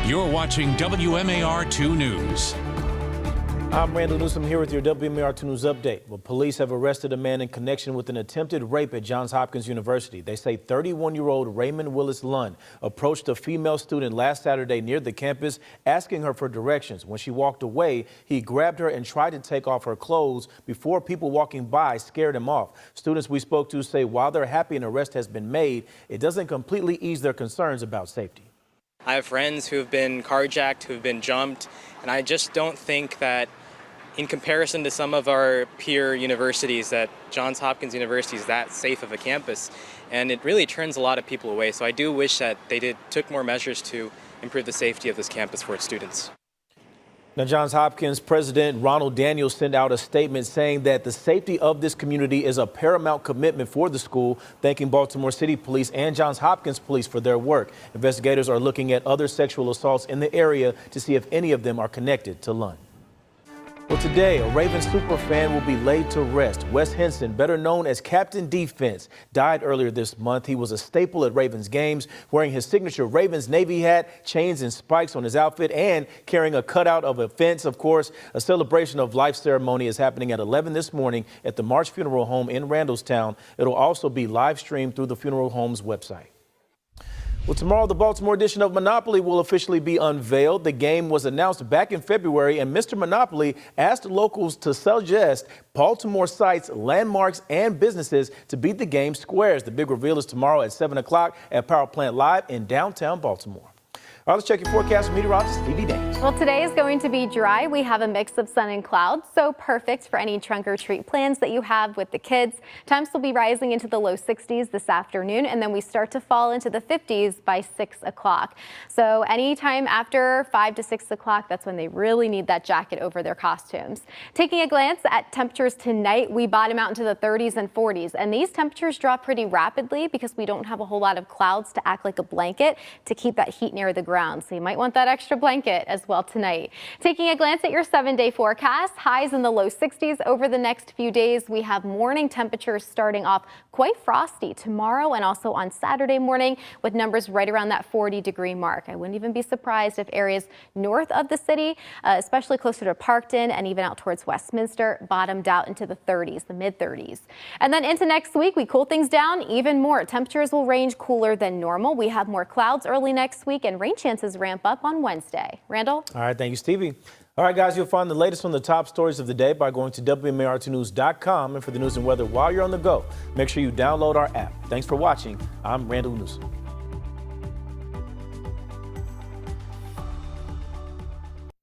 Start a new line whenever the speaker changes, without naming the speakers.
You're watching WMAR 2 News.
I'm Randall Newsom here with your WMAR 2 News update. Well, police have arrested a man in connection with an attempted rape at Johns Hopkins University. They say 31-year-old Raymond Willis Lund approached a female student last Saturday near the campus, asking her for directions. When she walked away, he grabbed her and tried to take off her clothes before people walking by scared him off. Students we spoke to say while they're happy an arrest has been made, it doesn't completely ease their concerns about safety.
I have friends who have been carjacked, who have been jumped, and I just don't think that in comparison to some of our peer universities that Johns Hopkins University is that safe of a campus, and it really turns a lot of people away. So I do wish that they took more measures to improve the safety of this campus for its students.
Now, Johns Hopkins President Ronald Daniels sent out a statement saying that the safety of this community is a paramount commitment for the school, thanking Baltimore City Police and Johns Hopkins Police for their work. Investigators are looking at other sexual assaults in the area to see if any of them are connected to Lund. Well, today, a Ravens superfan will be laid to rest. Wes Henson, better known as Captain Defense, died earlier this month. He was a staple at Ravens games, wearing his signature Ravens Navy hat, chains and spikes on his outfit, and carrying a cutout of a fence, of course. A celebration of life ceremony is happening at 11 this morning at the March Funeral Home in Randallstown. It'll also be live streamed through the funeral home's website. Well, tomorrow, the Baltimore edition of Monopoly will officially be unveiled. The game was announced back in February, and Mr. Monopoly asked locals to suggest Baltimore sites, landmarks, and businesses to beat the game's squares. The big reveal is tomorrow at 7 o'clock at Power Plant Live in downtown Baltimore. All right, let's check your forecast with meteorologist Stevie Daines.
Well, today is going to be dry. We have a mix of sun and clouds, so perfect for any trunk or treat plans that you have with the kids. Temps will be rising into the low 60s this afternoon, and then we start to fall into the 50s by 6 o'clock. So anytime after 5 to 6 o'clock, that's when they really need that jacket over their costumes. Taking a glance at temperatures tonight, we bottom out into the 30s and 40s, and these temperatures drop pretty rapidly because we don't have a whole lot of clouds to act like a blanket to keep that heat near the ground. So you might want that extra blanket as well tonight. Taking a glance at your 7-day forecast, highs in the low 60s over the next few days. We have morning temperatures starting off quite frosty tomorrow and also on Saturday morning with numbers right around that 40-degree mark. I wouldn't even be surprised if areas north of the city, especially closer to Parkton and even out towards Westminster, bottomed out into the 30s, the mid-30s. And then into next week, we cool things down even more. Temperatures will range cooler than normal. We have more clouds early next week and rain chances ramp up on Wednesday. Randall?
All right, thank you, Stevie. All right, guys, you'll find the latest on the top stories of the day by going to WMAR2news.com. And for the news and weather while you're on the go, make sure you download our app. Thanks for watching. I'm Randall Newsom.